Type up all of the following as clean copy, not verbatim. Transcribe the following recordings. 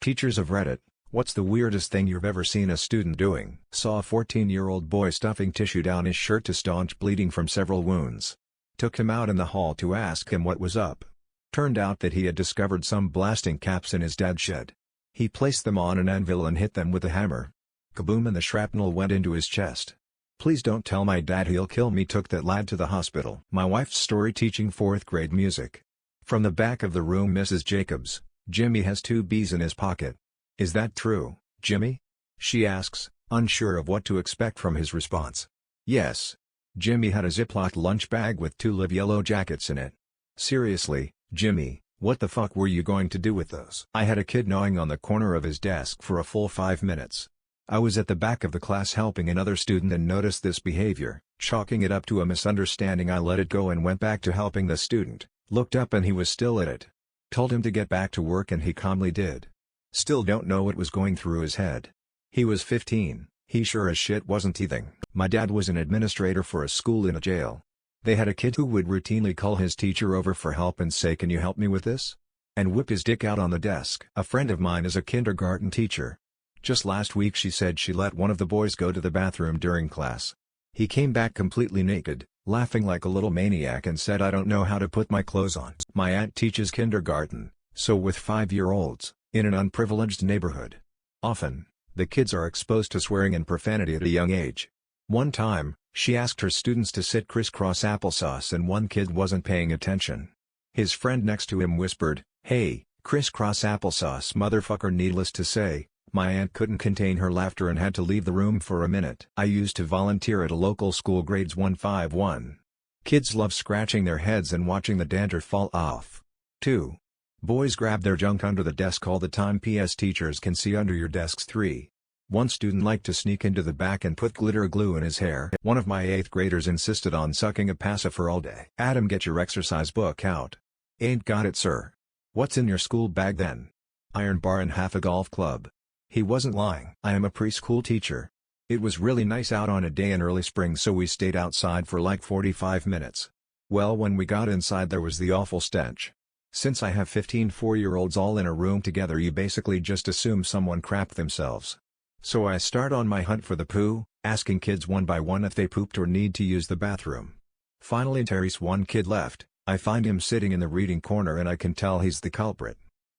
Teachers of Reddit, what's the weirdest thing you've ever seen a student doing? Saw a 14-year-old boy stuffing tissue down his shirt to staunch bleeding from several wounds. Took him out in the hall to ask him what was up. Turned out that he had discovered some blasting caps in his dad's shed. He placed them on an anvil and hit them with a hammer. Kaboom, and the shrapnel went into his chest. Please don't tell my dad, he'll kill me. Took that lad to the hospital. My wife's story teaching 4th grade music. From the back of the room, Mrs. Jacobs. Jimmy has 2 bees in his pocket. Is that true, Jimmy? She asks, unsure of what to expect from his response. Yes. Jimmy had a Ziploc lunch bag with 2 live yellow jackets in it. Seriously, Jimmy, what the fuck were you going to do with those? I had a kid gnawing on the corner of his desk for a full 5 minutes. I was at the back of the class helping another student and noticed this behavior. Chalking it up to a misunderstanding, I let it go and went back to helping the student. Looked up and he was still at it. Told him to get back to work and he calmly did. Still don't know what was going through his head. He was 15, he sure as shit wasn't teething. My dad was an administrator for a school in a jail. They had a kid who would routinely call his teacher over for help and say, "Can you help me with this?" and whip his dick out on the desk. A friend of mine is a kindergarten teacher. Just last week she said she let one of the boys go to the bathroom during class. He came back completely naked, laughing like a little maniac, and said, "I don't know how to put my clothes on." My aunt teaches kindergarten, so with 5-year-olds, in an unprivileged neighborhood. Often, the kids are exposed to swearing and profanity at a young age. One time, she asked her students to sit crisscross applesauce and one kid wasn't paying attention. His friend next to him whispered, "Hey, crisscross applesauce motherfucker." Needless to say, my aunt couldn't contain her laughter and had to leave the room for a minute. I used to volunteer at a local school, grades 151. Kids love scratching their heads and watching the dandruff fall off. 2. Boys grab their junk under the desk all the time. PS teachers can see under your desks. 3. One student liked to sneak into the back and put glitter glue in his hair. One of my 8th graders insisted on sucking a pacifier all day. Adam, get your exercise book out. Ain't got it, sir. What's in your school bag then? Iron bar and half a golf club. He wasn't lying. I am a preschool teacher. It was really nice out on a day in early spring, so we stayed outside for like 45 minutes. Well, when we got inside there was the awful stench. Since I have 15 4-year-olds all in a room together, you basically just assume someone crapped themselves. So I start on my hunt for the poo, asking kids one by one if they pooped or need to use the bathroom. Finally, Terry's one kid left. I find him sitting in the reading corner and I can tell he's the culprit.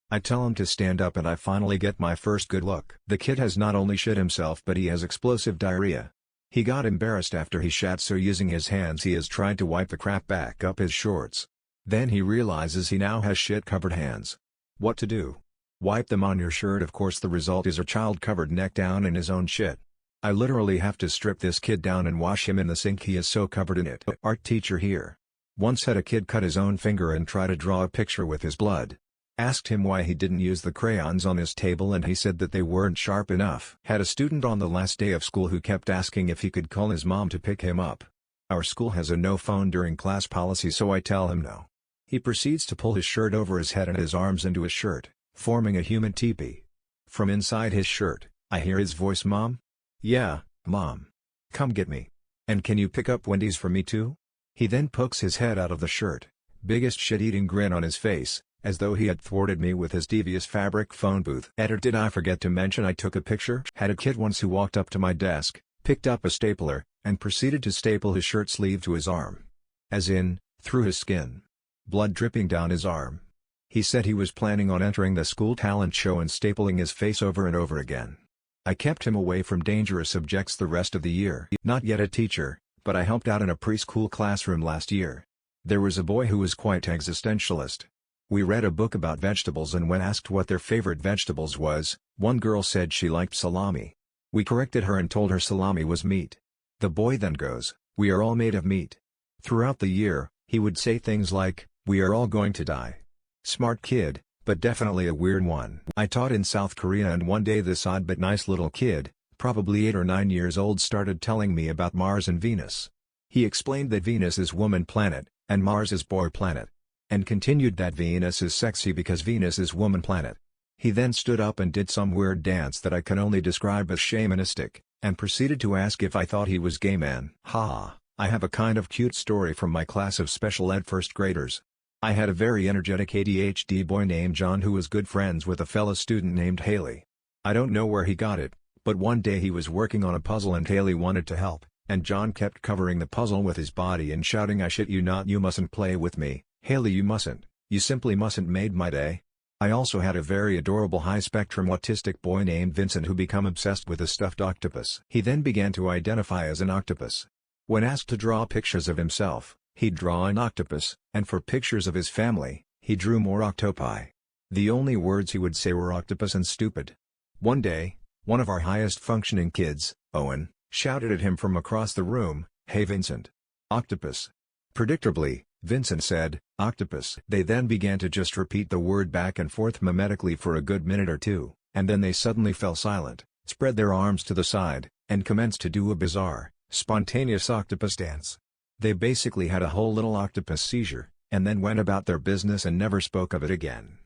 I tell him to stand up and I finally get my first good look. The kid has not only shit himself but he has explosive diarrhea. He got embarrassed after he shat, so using his hands he has tried to wipe the crap back up his shorts. Then he realizes he now has shit-covered hands. What to do? Wipe them on your shirt. Of course the result is a child covered neck down in his own shit. I literally have to strip this kid down and wash him in the sink, he is so covered in it. Art teacher here. Once had a kid cut his own finger and try to draw a picture with his blood. Asked him why he didn't use the crayons on his table and he said that they weren't sharp enough. Had a student on the last day of school who kept asking if he could call his mom to pick him up. Our school has a no phone during class policy, so I tell him no. He proceeds to pull his shirt over his head and his arms into his shirt, forming a human teepee. From inside his shirt, I hear his voice, "Mom? Yeah, Mom. Come get me. And can you pick up Wendy's for me too?" He then pokes his head out of the shirt, biggest shit-eating grin on his face, as though he had thwarted me with his devious fabric phone booth. Editor, did I forget to mention I took a picture? Had a kid once who walked up to my desk, picked up a stapler, and proceeded to staple his shirt sleeve to his arm. As in, through his skin. Blood dripping down his arm. He said he was planning on entering the school talent show and stapling his face over and over again. I kept him away from dangerous subjects the rest of the year. Not yet a teacher, but I helped out in a preschool classroom last year. There was a boy who was quite existentialist. We read a book about vegetables, and when asked what their favorite vegetables was, one girl said she liked salami. We corrected her and told her salami was meat. The boy then goes, "We are all made of meat." Throughout the year, he would say things like, "We are all going to die." Smart kid, but definitely a weird one. I taught in South Korea, and one day this odd but nice little kid, probably 8 or 9 years old, started telling me about Mars and Venus. He explained that Venus is woman planet, and Mars is boy planet. And continued that Venus is sexy because Venus is woman planet. He then stood up and did some weird dance that I can only describe as shamanistic, and proceeded to ask if I thought he was gay man. Ha! I have a kind of cute story from my class of special ed first graders. I had a very energetic ADHD boy named John who was good friends with a fellow student named Haley. I don't know where he got it, but one day he was working on a puzzle and Haley wanted to help, and John kept covering the puzzle with his body and shouting, "I shit you not, you mustn't play with me, Haley, you mustn't, you simply mustn't." Made my day. I also had a very adorable high-spectrum autistic boy named Vincent who became obsessed with a stuffed octopus. He then began to identify as an octopus. When asked to draw pictures of himself, he'd draw an octopus, and for pictures of his family, he drew more octopi. The only words he would say were octopus and stupid. One day, one of our highest functioning kids, Owen, shouted at him from across the room, "Hey Vincent! Octopus!" Predictably, Vincent said, "Octopus." They then began to just repeat the word back and forth mimetically for a good minute or two, and then they suddenly fell silent, spread their arms to the side, and commenced to do a bizarre, spontaneous octopus dance. They basically had a whole little octopus seizure, and then went about their business and never spoke of it again.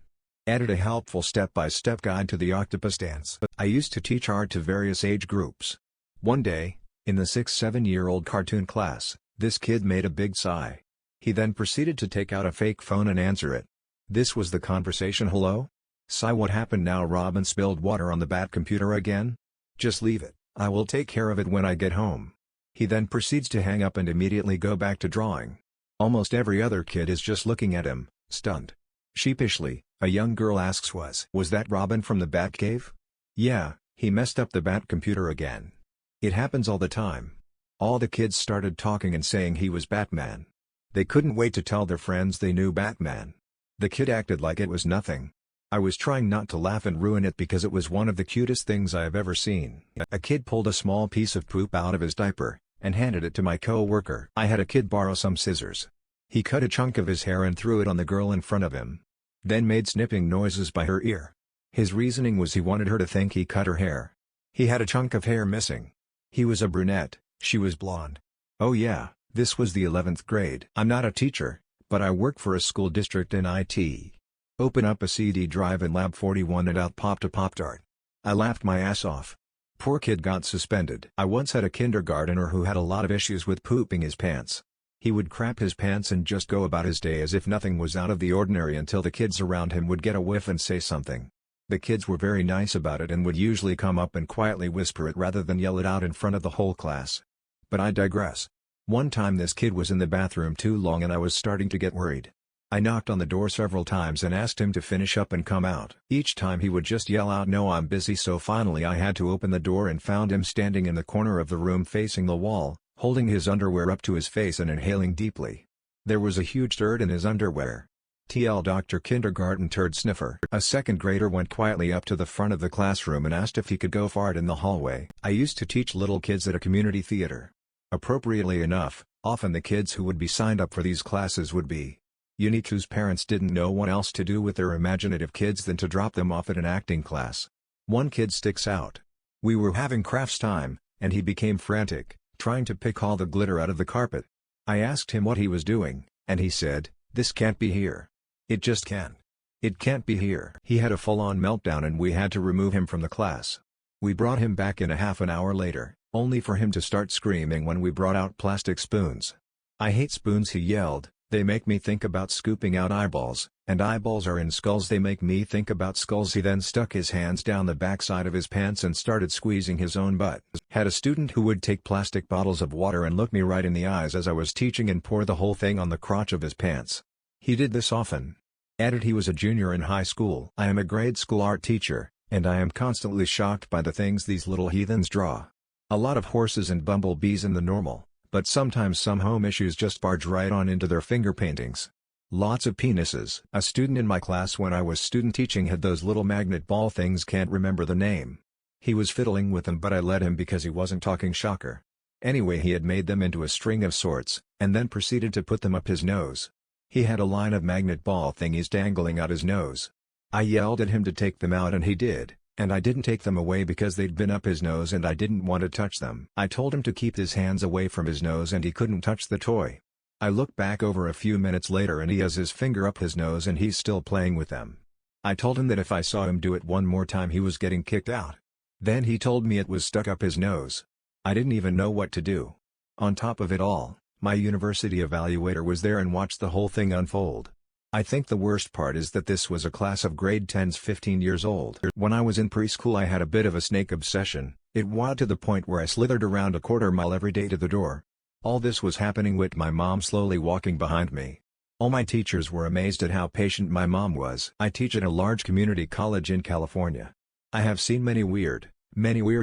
Added a helpful step-by-step guide to the octopus dance. I used to teach art to various age groups. One day, in the 6-7-year-old cartoon class, this kid made a big sigh. He then proceeded to take out a fake phone and answer it. This was the conversation. "Hello? Sigh, what happened now? Robin spilled water on the bat computer again? Just leave it, I will take care of it when I get home." He then proceeds to hang up and immediately go back to drawing. Almost every other kid is just looking at him, stunned. Sheepishly, a young girl asks, Was that Robin from the Batcave?" "Yeah, he messed up the bat computer again. It happens all the time." All the kids started talking and saying he was Batman. They couldn't wait to tell their friends they knew Batman. The kid acted like it was nothing. I was trying not to laugh and ruin it because it was one of the cutest things I have ever seen. A kid pulled a small piece of poop out of his diaper, and handed it to my co-worker. I had a kid borrow some scissors. He cut a chunk of his hair and threw it on the girl in front of him. Then made snipping noises by her ear. His reasoning was he wanted her to think he cut her hair. He had a chunk of hair missing. He was a brunette, she was blonde. Oh yeah, this was the 11th grade. I'm not a teacher, but I work for a school district in IT. Open up a CD drive in Lab 41 and out popped a Pop-Tart. I laughed my ass off. Poor kid got suspended. I once had a kindergartner who had a lot of issues with pooping his pants. He would crap his pants and just go about his day as if nothing was out of the ordinary until the kids around him would get a whiff and say something. The kids were very nice about it and would usually come up and quietly whisper it rather than yell it out in front of the whole class. But I digress. One time this kid was in the bathroom too long and I was starting to get worried. I knocked on the door several times and asked him to finish up and come out. Each time he would just yell out, "No, I'm busy," so finally I had to open the door and found him standing in the corner of the room facing the wall, holding his underwear up to his face and inhaling deeply. There was a huge turd in his underwear. TL Dr. Kindergarten Turd Sniffer. A second grader went quietly up to the front of the classroom and asked if he could go fart in the hallway. I used to teach little kids at a community theater. Appropriately enough, often the kids who would be signed up for these classes would be unique whose parents didn't know what else to do with their imaginative kids than to drop them off at an acting class. One kid sticks out. We were having crafts time, and he became frantic, trying to pick all the glitter out of the carpet. I asked him what he was doing, and he said, "This can't be here. It just can't. It can't be here." He had a full-on meltdown and we had to remove him from the class. We brought him back in a half an hour later, only for him to start screaming when we brought out plastic spoons. "I hate spoons," he yelled. "They make me think about scooping out eyeballs, and eyeballs are in skulls. They make me think about skulls." He then stuck his hands down the backside of his pants and started squeezing his own butt. Had a student who would take plastic bottles of water and look me right in the eyes as I was teaching and pour the whole thing on the crotch of his pants. He did this often. Added he was a junior in high school. I am a grade school art teacher, and I am constantly shocked by the things these little heathens draw. A lot of horses and bumblebees in the normal, but sometimes some home issues just barge right on into their finger paintings. Lots of penises. A student in my class when I was student teaching had those little magnet ball things, can't remember the name. He was fiddling with them but I let him because he wasn't talking, shocker. Anyway, he had made them into a string of sorts, and then proceeded to put them up his nose. He had a line of magnet ball thingies dangling out his nose. I yelled at him to take them out and he did, and I didn't take them away because they'd been up his nose and I didn't want to touch them. I told him to keep his hands away from his nose and he couldn't touch the toy. I look back over a few minutes later and he has his finger up his nose and he's still playing with them. I told him that if I saw him do it one more time he was getting kicked out. Then he told me it was stuck up his nose. I didn't even know what to do. On top of it all, my university evaluator was there and watched the whole thing unfold. I think the worst part is that this was a class of grade 10s 15 years old. When I was in preschool I had a bit of a snake obsession. It went to the point where I slithered around a quarter mile every day to the door. All this was happening with my mom slowly walking behind me. All my teachers were amazed at how patient my mom was. I teach at a large community college in California. I have seen many weird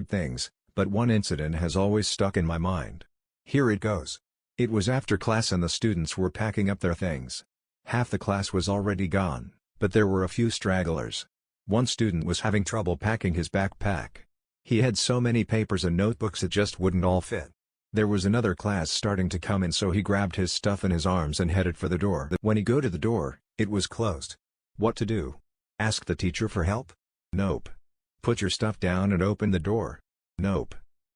things, but one incident has always stuck in my mind. Here it goes. It was after class and the students were packing up their things. Half the class was already gone, but there were a few stragglers. One student was having trouble packing his backpack. He had so many papers and notebooks it just wouldn't all fit. There was another class starting to come in, so he grabbed his stuff in his arms and headed for the door. When he got to the door, it was closed. What to do? Ask the teacher for help? Nope. Put your stuff down and open the door? Nope.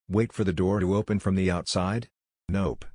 Wait for the door to open from the outside? Nope.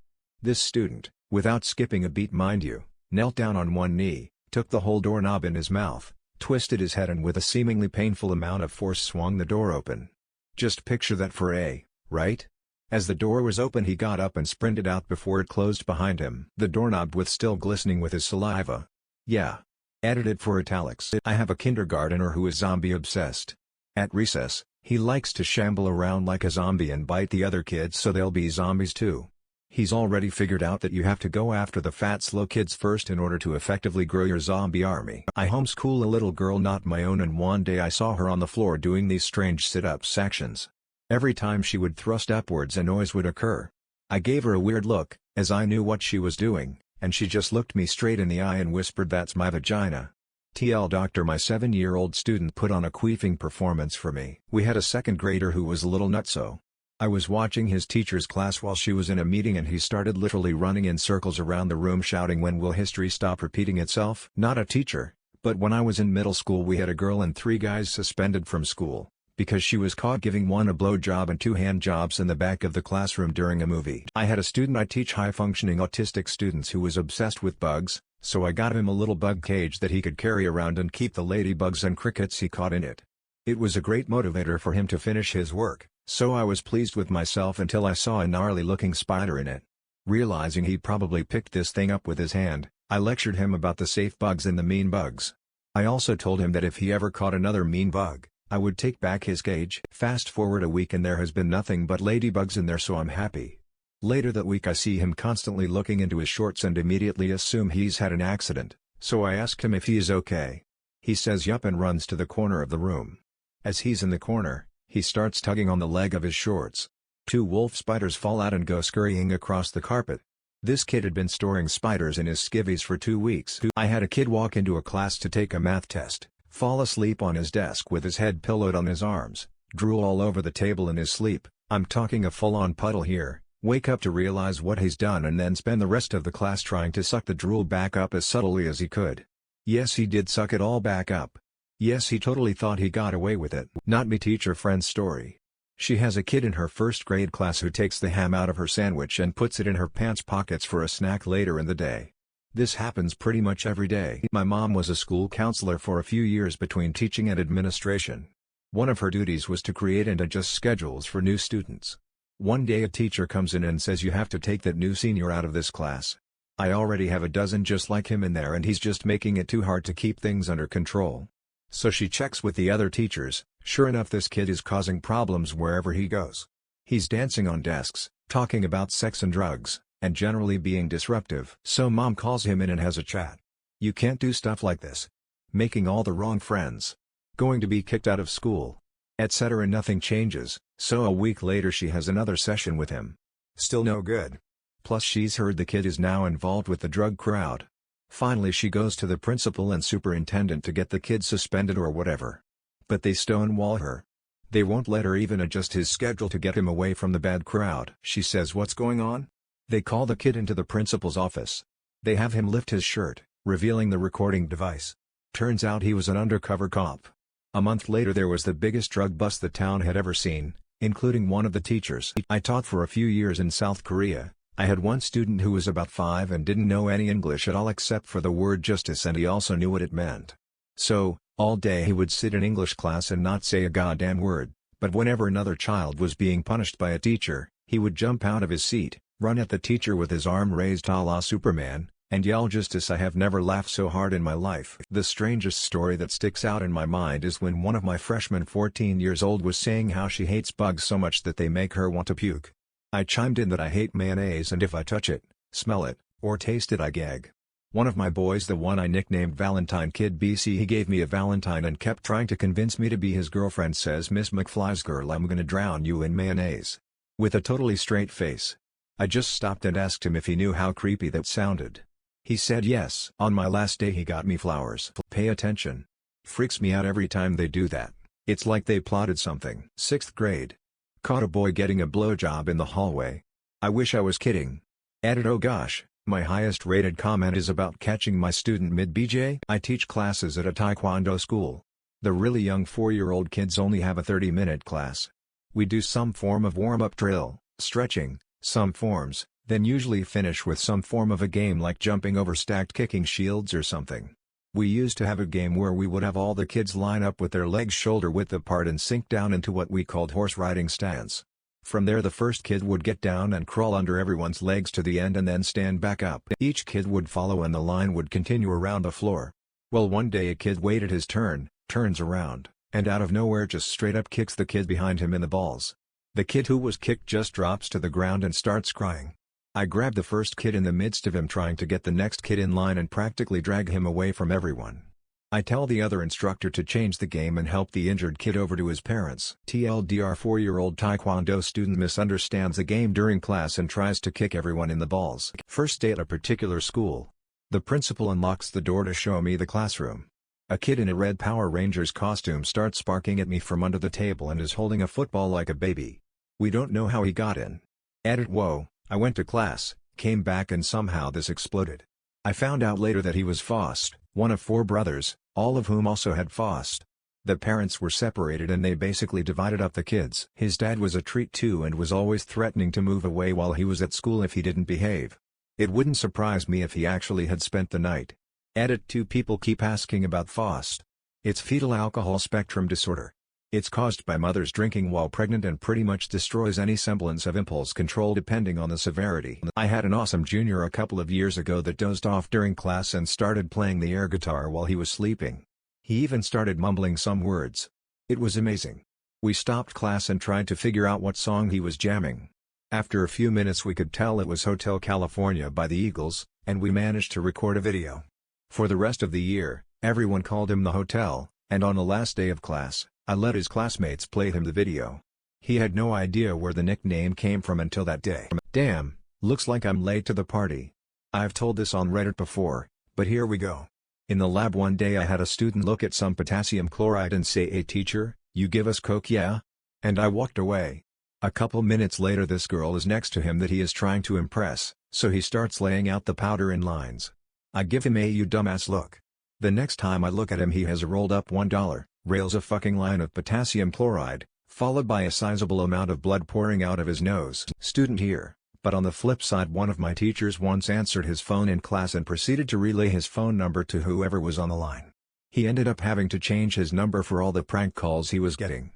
This student, without skipping a beat mind you, knelt down on one knee, took the whole doorknob in his mouth, twisted his head and with a seemingly painful amount of force swung the door open. Just picture that for a, right? As the door was open he got up and sprinted out before it closed behind him. The doorknob was still glistening with his saliva. Yeah. Edited for italics. I have a kindergartner who is zombie obsessed. At recess, he likes to shamble around like a zombie and bite the other kids so they'll be zombies too. He's already figured out that you have to go after the fat slow kids first in order to effectively grow your zombie army. I homeschool a little girl not my own, and one day I saw her on the floor doing these strange sit-up sections. Every time she would thrust upwards a noise would occur. I gave her a weird look, as I knew what she was doing, and she just looked me straight in the eye and whispered, "That's my vagina." TL Doctor, my 7-year-old student put on a queefing performance for me. We had a second grader who was a little nutso. I was watching his teacher's class while she was in a meeting and he started literally running in circles around the room shouting, "When will history stop repeating itself?" Not a teacher, but when I was in middle school we had a girl and 3 guys suspended from school, because she was caught giving one a blowjob and 2 hand jobs in the back of the classroom during a movie. I had a student I teach high-functioning autistic students who was obsessed with bugs, so I got him a little bug cage that he could carry around and keep the ladybugs and crickets he caught in it. It was a great motivator for him to finish his work, so I was pleased with myself until I saw a gnarly-looking spider in it. Realizing he probably picked this thing up with his hand, I lectured him about the safe bugs and the mean bugs. I also told him that if he ever caught another mean bug, I would take back his cage. Fast forward a week and there has been nothing but ladybugs in there, so I'm happy. Later that week I see him constantly looking into his shorts and immediately assume he's had an accident, so I ask him if he is okay. He says yup and runs to the corner of the room. As he's in the corner, he starts tugging on the leg of his shorts. 2 wolf spiders fall out and go scurrying across the carpet. This kid had been storing spiders in his skivvies for 2 weeks. I had a kid walk into a class to take a math test, fall asleep on his desk with his head pillowed on his arms, drool all over the table in his sleep. I'm talking a full-on puddle here, wake up to realize what he's done and then spend the rest of the class trying to suck the drool back up as subtly as he could. Yes, he did suck it all back up. Yes, he totally thought he got away with it. Not me teacher friend's story. She has a kid in her 1st grade class who takes the ham out of her sandwich and puts it in her pants pockets for a snack later in the day. This happens pretty much every day. My mom was a school counselor for a few years between teaching and administration. One of her duties was to create and adjust schedules for new students. One day a teacher comes in and says, "You have to take that new senior out of this class. I already have a dozen just like him in there and he's just making it too hard to keep things under control." So she checks with the other teachers. Sure enough, this kid is causing problems wherever he goes. He's dancing on desks, talking about sex and drugs, and generally being disruptive. So mom calls him in and has a chat. "You can't do stuff like this. Making all the wrong friends. Going to be kicked out of school," etc. Nothing changes, so a week later she has another session with him. Still no good. Plus she's heard the kid is now involved with the drug crowd. Finally she goes to the principal and superintendent to get the kid suspended or whatever. But they stonewall her. They won't let her even adjust his schedule to get him away from the bad crowd. She says, "What's going on?" They call the kid into the principal's office. They have him lift his shirt, revealing the recording device. Turns out he was an undercover cop. A month later there was the biggest drug bust the town had ever seen, including one of the teachers. I taught for a few years in South Korea. I had one student who was about 5 and didn't know any English at all except for the word justice, and he also knew what it meant. So, all day he would sit in English class and not say a goddamn word, but whenever another child was being punished by a teacher, he would jump out of his seat, run at the teacher with his arm raised a la Superman, And y'all justice, I have never laughed so hard in my life. The strangest story that sticks out in my mind is when one of my freshmen 14 years old was saying how she hates bugs so much that they make her want to puke. I chimed in that I hate mayonnaise and if I touch it, smell it, or taste it I gag. One of my boys, the one I nicknamed Valentine Kid BC, he gave me a Valentine and kept trying to convince me to be his girlfriend, says Miss McFly's girl, I'm gonna drown you in mayonnaise. With a totally straight face. I just stopped and asked him if he knew how creepy that sounded. He said yes. On my last day he got me flowers. Pay attention. Freaks me out every time they do that. It's like they plotted something. 6th grade. Caught a boy getting a blowjob in the hallway. I wish I was kidding. Edit. Oh gosh, my highest rated comment is about catching my student mid-BJ. I teach classes at a taekwondo school. The really young 4-year-old kids only have a 30-minute class. We do some form of warm-up drill, stretching, some forms, then usually finish with some form of a game like jumping over stacked kicking shields or something. We used to have a game where we would have all the kids line up with their legs shoulder width apart and sink down into what we called horse riding stance. From there the first kid would get down and crawl under everyone's legs to the end and then stand back up. Each kid would follow and the line would continue around the floor. Well, one day a kid waited his turn, turns around, and out of nowhere just straight up kicks the kid behind him in the balls. The kid who was kicked just drops to the ground and starts crying. I grabbed the first kid in the midst of him trying to get the next kid in line and practically drag him away from everyone. I tell the other instructor to change the game and help the injured kid over to his parents. TLDR 4-year-old taekwondo student misunderstands the game during class and tries to kick everyone in the balls. First day at a particular school. The principal unlocks the door to show me the classroom. A kid in a red Power Rangers costume starts barking at me from under the table and is holding a football like a baby. We don't know how he got in. Edit. Whoa. I went to class, came back and somehow this exploded. I found out later that he was Faust, one of 4 brothers, all of whom also had Faust. The parents were separated and they basically divided up the kids. His dad was a treat too and was always threatening to move away while he was at school if he didn't behave. It wouldn't surprise me if he actually had spent the night. Edit. 2 people keep asking about Faust. It's fetal alcohol spectrum disorder. It's caused by mothers drinking while pregnant and pretty much destroys any semblance of impulse control depending on the severity. I had an awesome junior a couple of years ago that dozed off during class and started playing the air guitar while he was sleeping. He even started mumbling some words. It was amazing. We stopped class and tried to figure out what song he was jamming. After a few minutes we could tell it was Hotel California by the Eagles, and we managed to record a video. For the rest of the year, everyone called him the Hotel, and on the last day of class, I let his classmates play him the video. He had no idea where the nickname came from until that day. Damn, looks like I'm late to the party. I've told this on Reddit before, but here we go. In the lab one day I had a student look at some potassium chloride and say, "Hey teacher, you give us coke, yeah?" And I walked away. A couple minutes later this girl is next to him that he is trying to impress, so he starts laying out the powder in lines. I give him a "you dumbass" look. The next time I look at him he has rolled up $1, rails a fucking line of potassium chloride, followed by a sizable amount of blood pouring out of his nose. Student here, but on the flip side one of my teachers once answered his phone in class and proceeded to relay his phone number to whoever was on the line. He ended up having to change his number for all the prank calls he was getting.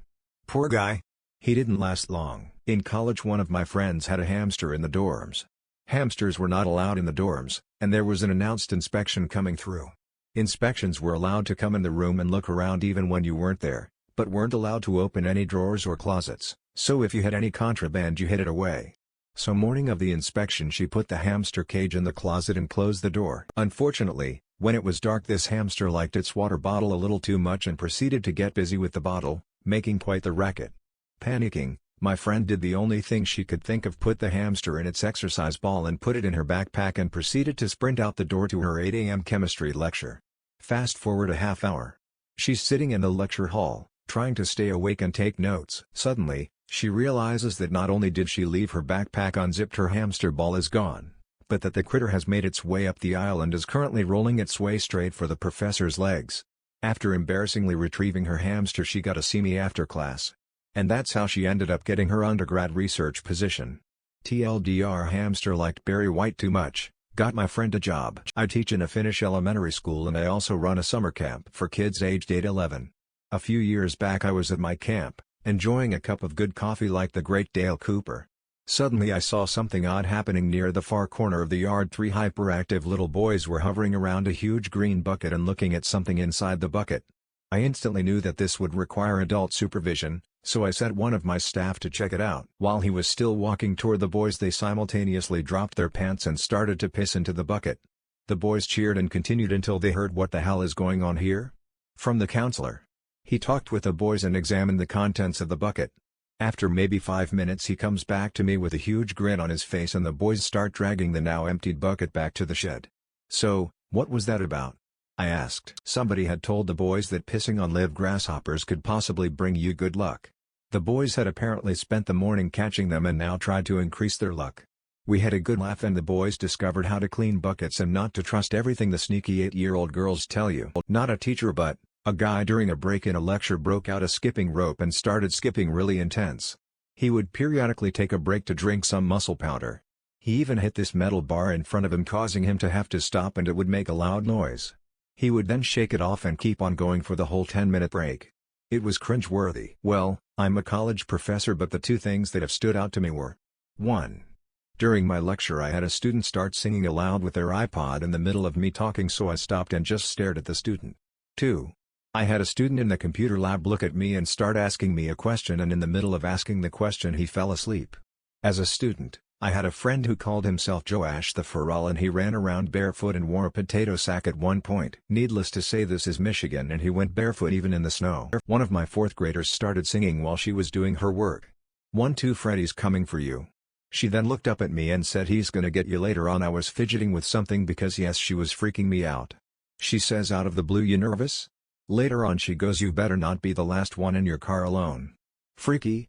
Poor guy. He didn't last long. In college one of my friends had a hamster in the dorms. Hamsters were not allowed in the dorms, and there was an announced inspection coming through. Inspections were allowed to come in the room and look around even when you weren't there, but weren't allowed to open any drawers or closets, so if you had any contraband you hid it away. So morning of the inspection she put the hamster cage in the closet and closed the door. Unfortunately, when it was dark this hamster liked its water bottle a little too much and proceeded to get busy with the bottle, making quite the racket. Panicking, my friend did the only thing she could think of, put the hamster in its exercise ball and put it in her backpack and proceeded to sprint out the door to her 8 a.m. chemistry lecture. Fast forward a half hour. She's sitting in the lecture hall, trying to stay awake and take notes. Suddenly, she realizes that not only did she leave her backpack unzipped, her hamster ball is gone, but that the critter has made its way up the aisle and is currently rolling its way straight for the professor's legs. After embarrassingly retrieving her hamster she got a see me after class. And that's how she ended up getting her undergrad research position. TLDR hamster liked Barry White too much, got my friend a job. I teach in a Finnish elementary school and I also run a summer camp for kids aged 8-11. A few years back I was at my camp, enjoying a cup of good coffee like the great Dale Cooper. Suddenly I saw something odd happening near the far corner of the yard. 3 hyperactive little boys were hovering around a huge green bucket and looking at something inside the bucket. I instantly knew that this would require adult supervision, so I sent one of my staff to check it out. While he was still walking toward the boys, they simultaneously dropped their pants and started to piss into the bucket. The boys cheered and continued until they heard "What the hell is going on here?" from the counselor. He talked with the boys and examined the contents of the bucket. After maybe 5 minutes he comes back to me with a huge grin on his face and the boys start dragging the now emptied bucket back to the shed. "So, what was that about?" I asked. Somebody had told the boys that pissing on live grasshoppers could possibly bring you good luck. The boys had apparently spent the morning catching them and now tried to increase their luck. We had a good laugh and the boys discovered how to clean buckets and not to trust everything the sneaky 8-year-old girls tell you. Not a teacher but a guy during a break in a lecture broke out a skipping rope and started skipping really intense. He would periodically take a break to drink some muscle powder. He even hit this metal bar in front of him, causing him to have to stop, and it would make a loud noise. He would then shake it off and keep on going for the whole 10-minute break. It was cringe-worthy. Well, I'm a college professor, but the 2 things that have stood out to me were: 1. During my lecture I had a student start singing aloud with their iPod in the middle of me talking, so I stopped and just stared at the student. 2. I had a student in the computer lab look at me and start asking me a question, and in the middle of asking the question he fell asleep. As a student, I had a friend who called himself Joash the Feral, and he ran around barefoot and wore a potato sack at one point. Needless to say, this is Michigan and he went barefoot even in the snow. One of my 4th graders started singing while she was doing her work. 1-2 Freddy's coming for you. She then looked up at me and said, "He's gonna get you later on." I was fidgeting with something because yes, she was freaking me out. She says out of the blue, "You nervous?" Later on she goes, "You better not be the last one in your car alone." Freaky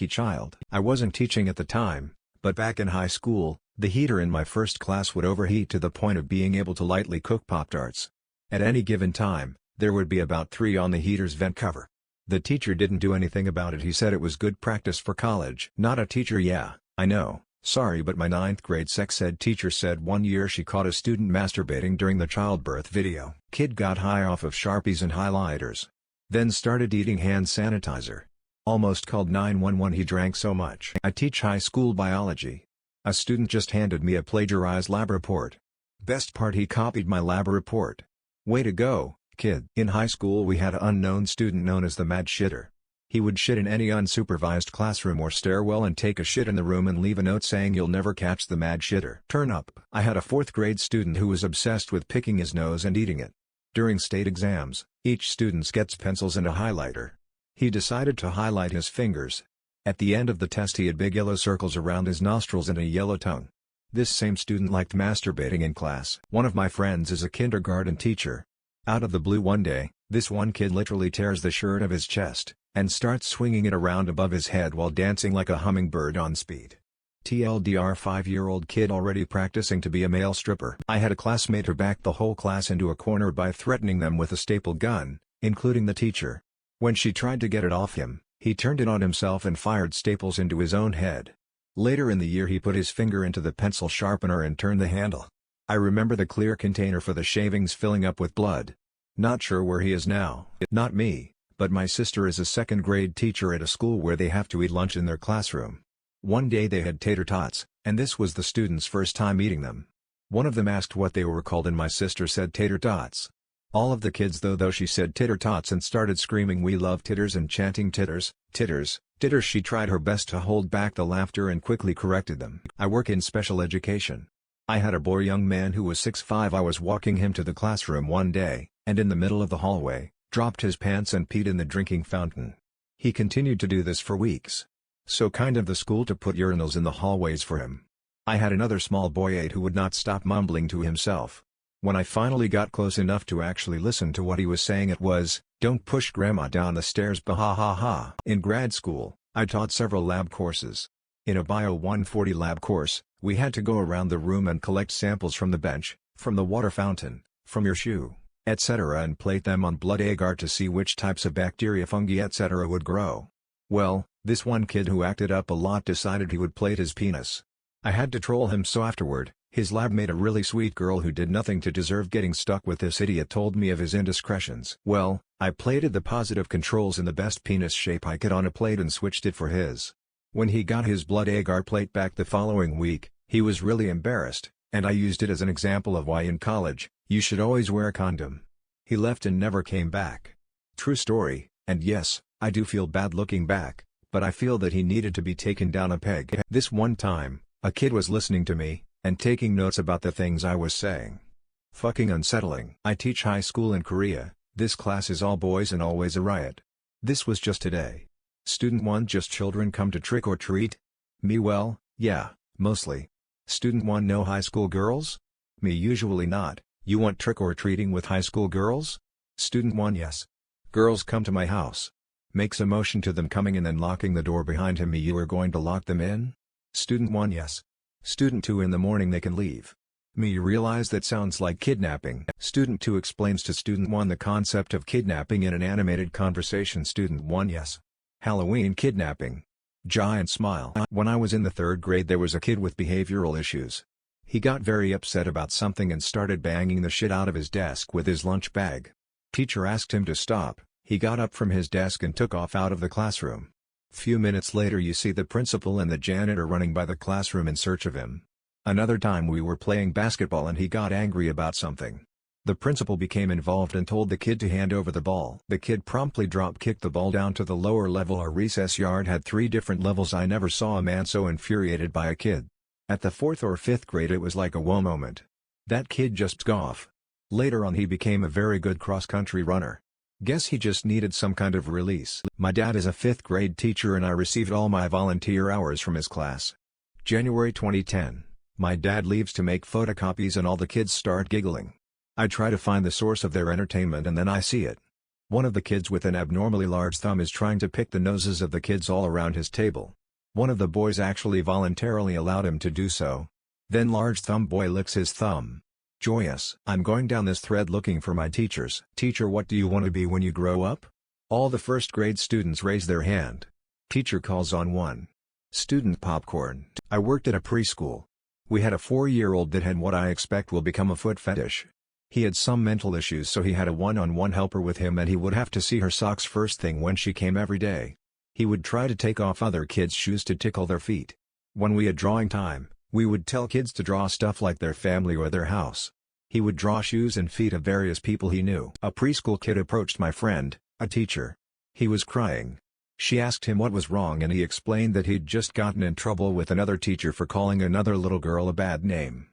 child. I wasn't teaching at the time, but back in high school, the heater in my first class would overheat to the point of being able to lightly cook Pop-Tarts. At any given time, there would be about 3 on the heater's vent cover. The teacher didn't do anything about it. He said it was good practice for college. Not a teacher. Yeah, I know. Sorry, but my 9th grade sex ed teacher said one year she caught a student masturbating during the childbirth video. Kid got high off of Sharpies and highlighters. Then started eating hand sanitizer. Almost called 911, he drank so much. I teach high school biology. A student just handed me a plagiarized lab report. Best part, he copied my lab report. Way to go, kid. In high school we had an unknown student known as the mad shitter. He would shit in any unsupervised classroom or stairwell and take a shit in the room and leave a note saying, "You'll never catch the mad shitter. Turn up." I had a 4th grade student who was obsessed with picking his nose and eating it. During state exams, each student gets pencils and a highlighter. He decided to highlight his fingers. At the end of the test he had big yellow circles around his nostrils and a yellow tongue. This same student liked masturbating in class. One of my friends is a kindergarten teacher. Out of the blue one day, this one kid literally tears the shirt of his chest and starts swinging it around above his head while dancing like a hummingbird on speed. TLDR, 5-year-old kid already practicing to be a male stripper. I had a classmate who backed the whole class into a corner by threatening them with a staple gun, including the teacher. When she tried to get it off him, he turned it on himself and fired staples into his own head. Later in the year he put his finger into the pencil sharpener and turned the handle. I remember the clear container for the shavings filling up with blood. Not sure where he is now. Not me. But my sister is a 2nd grade teacher at a school where they have to eat lunch in their classroom. One day they had tater tots, and this was the students' first time eating them. One of them asked what they were called and my sister said tater tots. All of the kids though she said tater tots and started screaming, "We love titters," and chanting "Titters, titters, titters." She tried her best to hold back the laughter and quickly corrected them. I work in special education. I had a boy young man who was 6'5". I was walking him to the classroom one day, and in the middle of the hallway, dropped his pants and peed in the drinking fountain. He continued to do this for weeks. So kind of the school to put urinals in the hallways for him. I had another small boy 8 who would not stop mumbling to himself. When I finally got close enough to actually listen to what he was saying, it was, "Don't push grandma down the stairs, bahahaha." In grad school, I taught several lab courses. In a Bio 140 lab course, we had to go around the room and collect samples from the bench, from the water fountain, from your shoe, etc., and plate them on blood agar to see which types of bacteria, fungi, etc. would grow. Well, this one kid who acted up a lot decided he would plate his penis. I had to troll him, so afterward, his lab mate, a really sweet girl who did nothing to deserve getting stuck with this idiot, told me of his indiscretions. Well, I plated the positive controls in the best penis shape I could on a plate and switched it for his. When he got his blood agar plate back the following week, he was really embarrassed, and I used it as an example of why in college, you should always wear a condom. He left and never came back. True story, and yes, I do feel bad looking back, but I feel that he needed to be taken down a peg. This one time, a kid was listening to me, and taking notes about the things I was saying. Fucking unsettling. I teach high school in Korea, this class is all boys and always a riot. This was just today. Student 1: just children come to trick or treat? Me: well, yeah, mostly. Student 1: no high school girls? Me: usually not. You want trick or treating with high school girls? Student 1: yes. Girls come to my house. Makes a motion to them coming in and locking the door behind him. Me: you are going to lock them in? Student 1: yes. Student 2: in the morning they can leave. Me: you realize that sounds like kidnapping. Student 2 explains to Student 1 the concept of kidnapping in an animated conversation. Student 1: yes. Halloween kidnapping. Giant smile. When I was in the 3rd grade there was a kid with behavioral issues. He got very upset about something and started banging the shit out of his desk with his lunch bag. Teacher asked him to stop, he got up from his desk and took off out of the classroom. Few minutes later you see the principal and the janitor running by the classroom in search of him. Another time we were playing basketball and he got angry about something. The principal became involved and told the kid to hand over the ball. The kid promptly drop-kicked the ball down to the lower level. Our recess yard had 3 different levels. I never saw a man so infuriated by a kid. At the 4th or 5th grade it was like a whoa moment. That kid just took off. Later on he became a very good cross-country runner. Guess he just needed some kind of release. My dad is a 5th grade teacher and I received all my volunteer hours from his class. January 2010. My dad leaves to make photocopies and all the kids start giggling. I try to find the source of their entertainment and then I see it. One of the kids with an abnormally large thumb is trying to pick the noses of the kids all around his table. One of the boys actually voluntarily allowed him to do so. Then large thumb boy licks his thumb. Joyous. I'm going down this thread looking for my teachers. Teacher: what do you want to be when you grow up? All the 1st grade students raise their hand. Teacher calls on one. Student: popcorn. I worked at a preschool. We had a 4-year-old that had what I expect will become a foot fetish. He had some mental issues so he had a one-on-one helper with him and he would have to see her socks first thing when she came every day. He would try to take off other kids' shoes to tickle their feet. When we had drawing time, we would tell kids to draw stuff like their family or their house. He would draw shoes and feet of various people he knew. A preschool kid approached my friend, a teacher. He was crying. She asked him what was wrong and he explained that he'd just gotten in trouble with another teacher for calling another little girl a bad name.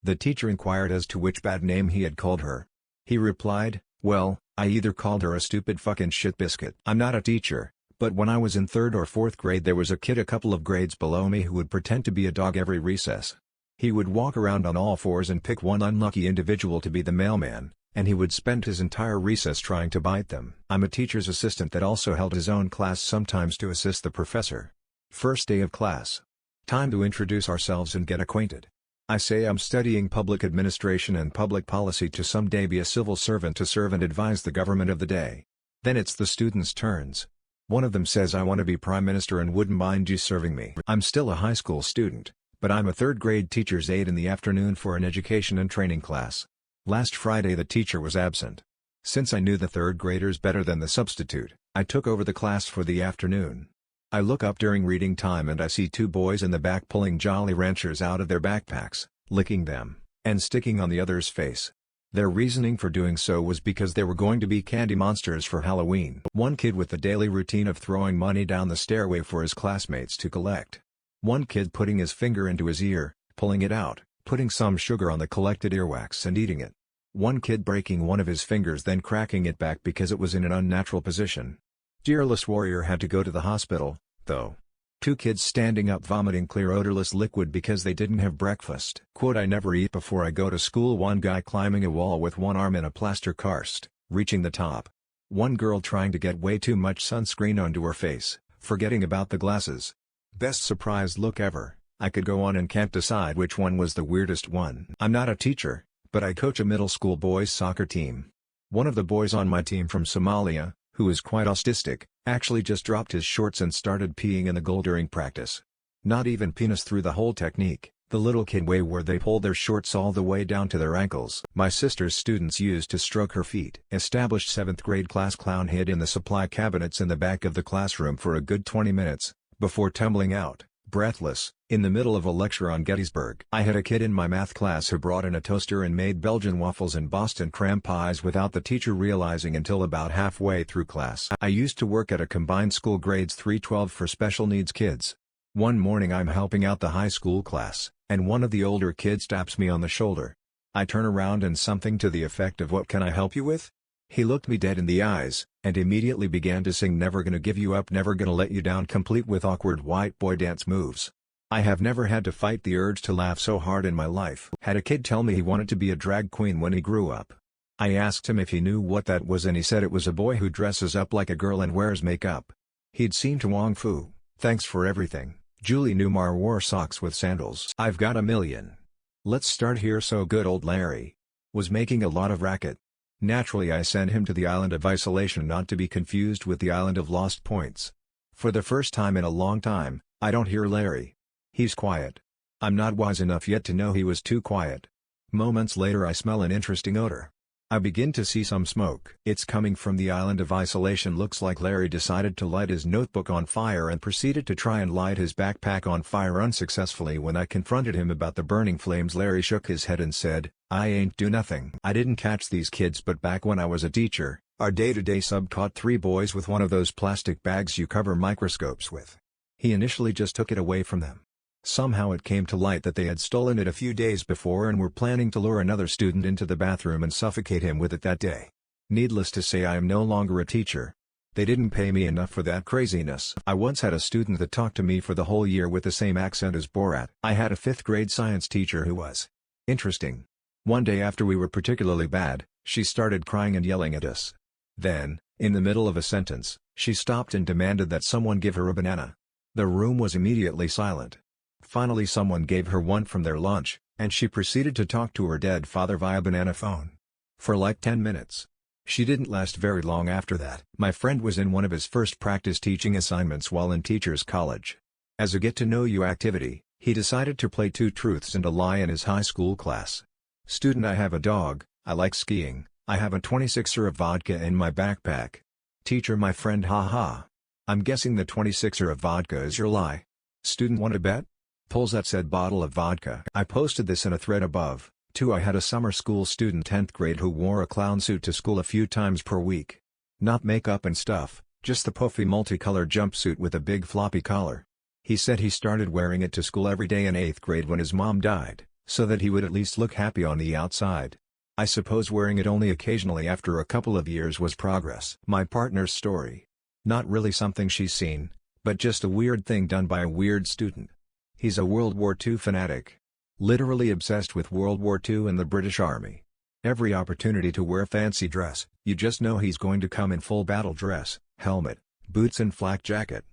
The teacher inquired as to which bad name he had called her. He replied, well, I either called her a stupid fucking shit biscuit. I'm not a teacher, but when I was in 3rd or 4th grade there was a kid a couple of grades below me who would pretend to be a dog every recess. He would walk around on all fours and pick one unlucky individual to be the mailman, and he would spend his entire recess trying to bite them. I'm a teacher's assistant that also held his own class sometimes to assist the professor. First day of class. Time to introduce ourselves and get acquainted. I say I'm studying public administration and public policy to someday be a civil servant to serve and advise the government of the day. Then it's the students' turns. One of them says I want to be prime minister and wouldn't mind you serving me. I'm still a high school student, but I'm a 3rd grade teacher's aide in the afternoon for an education and training class. Last Friday the teacher was absent. Since I knew the 3rd graders better than the substitute, I took over the class for the afternoon. I look up during reading time and I see 2 boys in the back pulling Jolly Ranchers out of their backpacks, licking them, and sticking on the other's face. Their reasoning for doing so was because they were going to be candy monsters for Halloween. One kid with the daily routine of throwing money down the stairway for his classmates to collect. One kid putting his finger into his ear, pulling it out, putting some sugar on the collected earwax and eating it. One kid breaking one of his fingers then cracking it back because it was in an unnatural position. Tearless warrior had to go to the hospital, though. 2 kids standing up vomiting clear odorless liquid because they didn't have breakfast. Quote, I never eat before I go to school. One guy climbing a wall with one arm in a plaster cast, reaching the top. One girl trying to get way too much sunscreen onto her face, forgetting about the glasses. Best surprise look ever. I could go on and can't decide which one was the weirdest one. I'm not a teacher, but I coach a middle school boys soccer team. One of the boys on my team from Somalia, who is quite autistic, actually just dropped his shorts and started peeing in the goal during practice. Not even penis through the whole technique, the little kid way where they pull their shorts all the way down to their ankles. My sister's students used to stroke her feet. Established 7th grade class clown hid in the supply cabinets in the back of the classroom for a good 20 minutes, before tumbling out, breathless, in the middle of a lecture on Gettysburg. I had a kid in my math class who brought in a toaster and made Belgian waffles and Boston crab pies without the teacher realizing until about halfway through class. I used to work at a combined school grades 3-12 for special needs kids. One morning I'm helping out the high school class, and one of the older kids taps me on the shoulder. I turn around and something to the effect of "What can I help you with?" He looked me dead in the eyes, and immediately began to sing "Never Gonna Give You Up, Never Gonna Let You Down," complete with awkward white boy dance moves. I have never had to fight the urge to laugh so hard in my life. Had a kid tell me he wanted to be a drag queen when he grew up. I asked him if he knew what that was and he said it was a boy who dresses up like a girl and wears makeup. He'd seen to Wong Fu, Thanks for Everything. Julie Newmar wore socks with sandals. I've got a million. Let's start here. So good old Larry was making a lot of racket. Naturally I sent him to the island of isolation, not to be confused with the island of lost points. For the first time in a long time, I don't hear Larry. He's quiet. I'm not wise enough yet to know he was too quiet. Moments later I smell an interesting odor. I begin to see some smoke. It's coming from the island of isolation. Looks like Larry decided to light his notebook on fire and proceeded to try and light his backpack on fire unsuccessfully. When I confronted him about the burning flames, Larry shook his head and said, "I ain't do nothing." I didn't catch these kids, but back when I was a teacher, our day-to-day sub caught 3 boys with one of those plastic bags you cover microscopes with. He initially just took it away from them. Somehow it came to light that they had stolen it a few days before and were planning to lure another student into the bathroom and suffocate him with it that day. Needless to say, I am no longer a teacher. They didn't pay me enough for that craziness. I once had a student that talked to me for the whole year with the same accent as Borat. I had a 5th grade science teacher who was interesting. One day after we were particularly bad, she started crying and yelling at us. Then, in the middle of a sentence, she stopped and demanded that someone give her a banana. The room was immediately silent. Finally someone gave her one from their lunch, and she proceeded to talk to her dead father via banana phone. For like 10 minutes. She didn't last very long after that. My friend was in one of his first practice teaching assignments while in teachers college. As a get-to-know-you activity, he decided to play 2 truths and a lie in his high school class. Student: I have a dog, I like skiing, I have a 26er of vodka in my backpack. Teacher: my friend, haha. I'm guessing the 26er of vodka is your lie. Student: want to bet? Pulls that said bottle of vodka. I posted this in a thread above. 2. I had a summer school student 10th grade who wore a clown suit to school a few times per week. Not makeup and stuff, just the puffy multicolored jumpsuit with a big floppy collar. He said he started wearing it to school every day in 8th grade when his mom died, so that he would at least look happy on the outside. I suppose wearing it only occasionally after a couple of years was progress. My partner's story. Not really something she's seen, but just a weird thing done by a weird student. He's a World War II fanatic. Literally obsessed with World War II and the British Army. Every opportunity to wear fancy dress, you just know he's going to come in full battle dress, helmet, boots and flak jacket.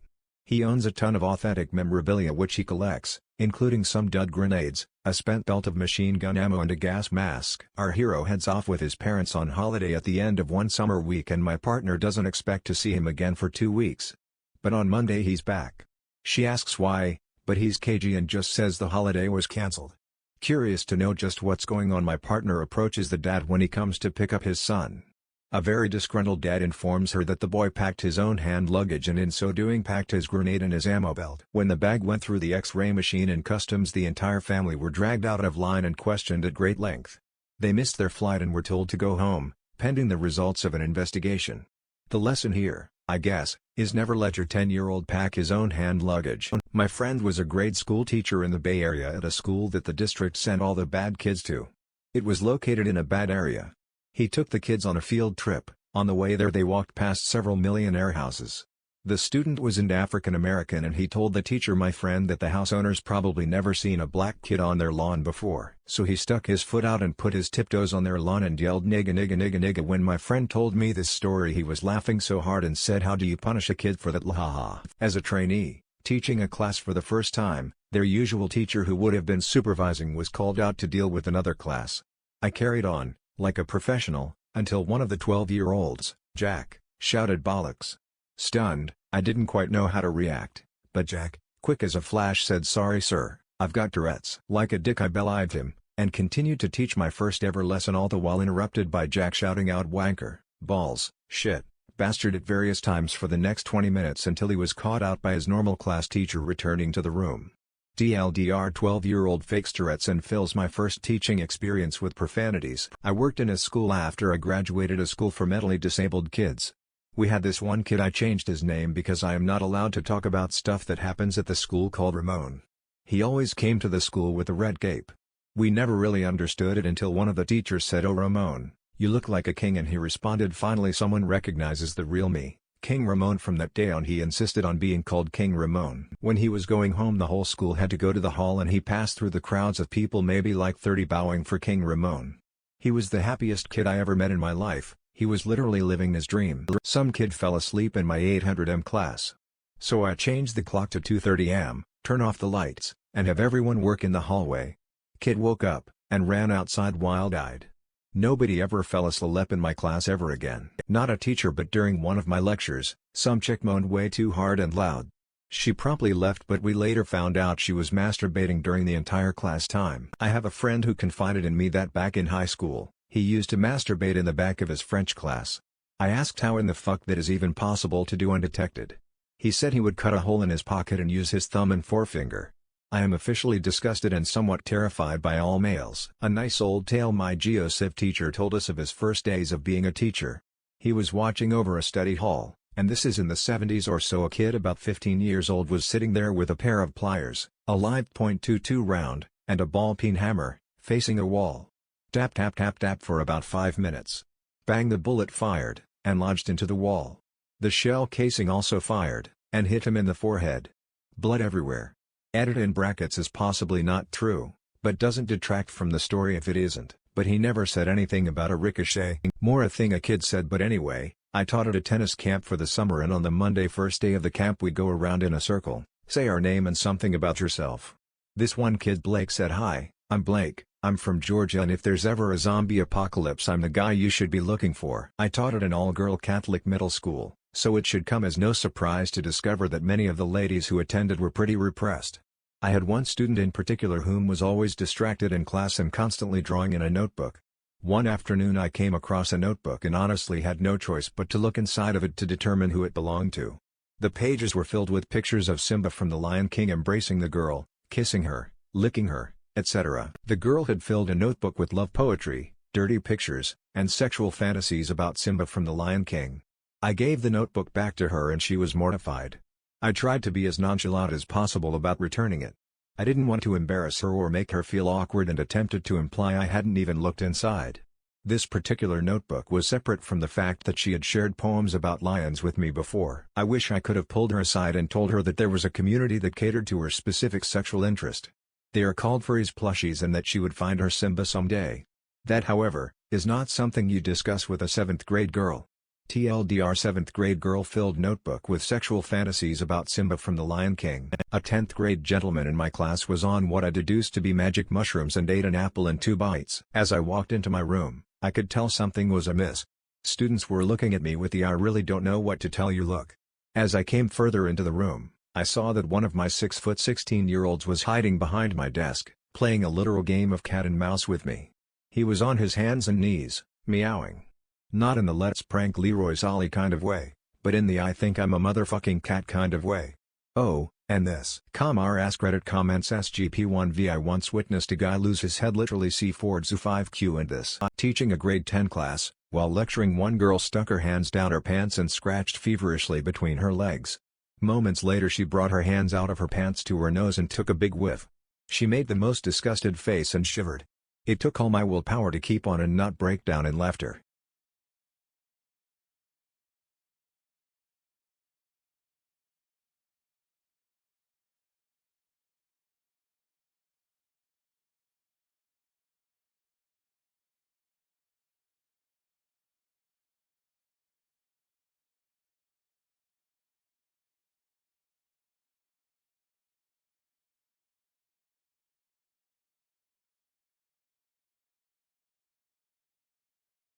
He owns a ton of authentic memorabilia which he collects, including some dud grenades, a spent belt of machine gun ammo and a gas mask. Our hero heads off with his parents on holiday at the end of one summer week, and my partner doesn't expect to see him again for 2 weeks. But on Monday he's back. She asks why, but he's cagey and just says the holiday was cancelled. Curious to know just what's going on, my partner approaches the dad when he comes to pick up his son. A very disgruntled dad informs her that the boy packed his own hand luggage and in so doing packed his grenade and his ammo belt. When the bag went through the X-ray machine in customs, the entire family were dragged out of line and questioned at great length. They missed their flight and were told to go home, pending the results of an investigation. The lesson here, I guess, is never let your 10-year-old pack his own hand luggage. My friend was a grade school teacher in the Bay Area at a school that the district sent all the bad kids to. It was located in a bad area. He took the kids on a field trip. On the way there they walked past several millionaire houses. The student was an African American and he told the teacher, my friend, that the house owners probably never seen a black kid on their lawn before. So he stuck his foot out and put his tiptoes on their lawn and yelled nigga nigga nigga nigga. When my friend told me this story he was laughing so hard and said, how do you punish a kid for that, ha. As a trainee, teaching a class for the first time, their usual teacher who would have been supervising was called out to deal with another class. I carried on, like a professional, until one of the 12-year-olds, Jack, shouted bollocks. Stunned, I didn't quite know how to react, but Jack, quick as a flash, said, sorry sir, I've got Tourette's. Like a dick I belied him, and continued to teach my first ever lesson, all the while interrupted by Jack shouting out wanker, balls, shit, bastard at various times for the next 20 minutes until he was caught out by his normal class teacher returning to the room. TLDR 12-year-old fakes Tourette's and fills my first teaching experience with profanities. I worked in a school after I graduated a school for mentally disabled kids. We had this one kid. I changed his name because I am not allowed to talk about stuff that happens at the school, called Ramon. He always came to the school with a red cape. We never really understood it until one of the teachers said, "Oh Ramon, you look like a king," and he responded, "Finally someone recognizes the real me, King Ramon." From that day on he insisted on being called King Ramon. When he was going home the whole school had to go to the hall and he passed through the crowds of people, maybe like 30, bowing for King Ramon. He was the happiest kid I ever met in my life. He was literally living his dream. Some kid fell asleep in my 800 class. So I changed the clock to 2:30 am, turn off the lights, and have everyone work in the hallway. Kid woke up, and ran outside wild-eyed. Nobody ever fell asleep in my class ever again. Not a teacher, but during one of my lectures, some chick moaned way too hard and loud. She promptly left, but we later found out she was masturbating during the entire class time. I have a friend who confided in me that back in high school, he used to masturbate in the back of his French class. I asked how in the fuck that is even possible to do undetected. He said he would cut a hole in his pocket and use his thumb and forefinger. I am officially disgusted and somewhat terrified by all males. A nice old tale my Geo-Civ teacher told us of his first days of being a teacher. He was watching over a study hall, and this is in the 70s or so. A kid about 15 years old was sitting there with a pair of pliers, a live .22 round, and a ball-peen hammer, facing a wall. Tap tap tap tap for about 5 minutes. Bang, the bullet fired, and lodged into the wall. The shell casing also fired, and hit him in the forehead. Blood everywhere. Edit in brackets is possibly not true, but doesn't detract from the story if it isn't. But he never said anything about a ricochet. More a thing a kid said. But anyway, I taught at a tennis camp for the summer, and on the Monday first day of the camp we'd go around in a circle, say our name and something about yourself. This one kid, Blake, said, "Hi, I'm Blake, I'm from Georgia, and if there's ever a zombie apocalypse I'm the guy you should be looking for." I taught at an all-girl Catholic middle school, so it should come as no surprise to discover that many of the ladies who attended were pretty repressed. I had one student in particular whom was always distracted in class and constantly drawing in a notebook. One afternoon I came across a notebook and honestly had no choice but to look inside of it to determine who it belonged to. The pages were filled with pictures of Simba from The Lion King embracing the girl, kissing her, licking her, etc. The girl had filled a notebook with love poetry, dirty pictures, and sexual fantasies about Simba from The Lion King. I gave the notebook back to her and she was mortified. I tried to be as nonchalant as possible about returning it. I didn't want to embarrass her or make her feel awkward and attempted to imply I hadn't even looked inside. This particular notebook was separate from the fact that she had shared poems about lions with me before. I wish I could have pulled her aside and told her that there was a community that catered to her specific sexual interest. They are called furries plushies, and that she would find her Simba someday. That, however, is not something you discuss with a 7th grade girl. TLDR 7th grade girl filled notebook with sexual fantasies about Simba from The Lion King. A 10th grade gentleman in my class was on what I deduced to be magic mushrooms and ate an apple in 2 bites. As I walked into my room, I could tell something was amiss. Students were looking at me with the "I really don't know what to tell you" look. As I came further into the room, I saw that one of my 6-foot 16-year-olds was hiding behind my desk, playing a literal game of cat and mouse with me. He was on his hands and knees, meowing. Not in the "let's prank Leroy Solly" kind of way, but in the "I think I'm a motherfucking cat" kind of way. Oh, and this. r/s Reddit comments SGP1V. I once witnessed a guy lose his head literally. See Ford Zoo 5Q and this. Teaching a grade 10 class, while lecturing, one girl stuck her hands down her pants and scratched feverishly between her legs. Moments later she brought her hands out of her pants to her nose and took a big whiff. She made the most disgusted face and shivered. It took all my willpower to keep on and not break down in laughter.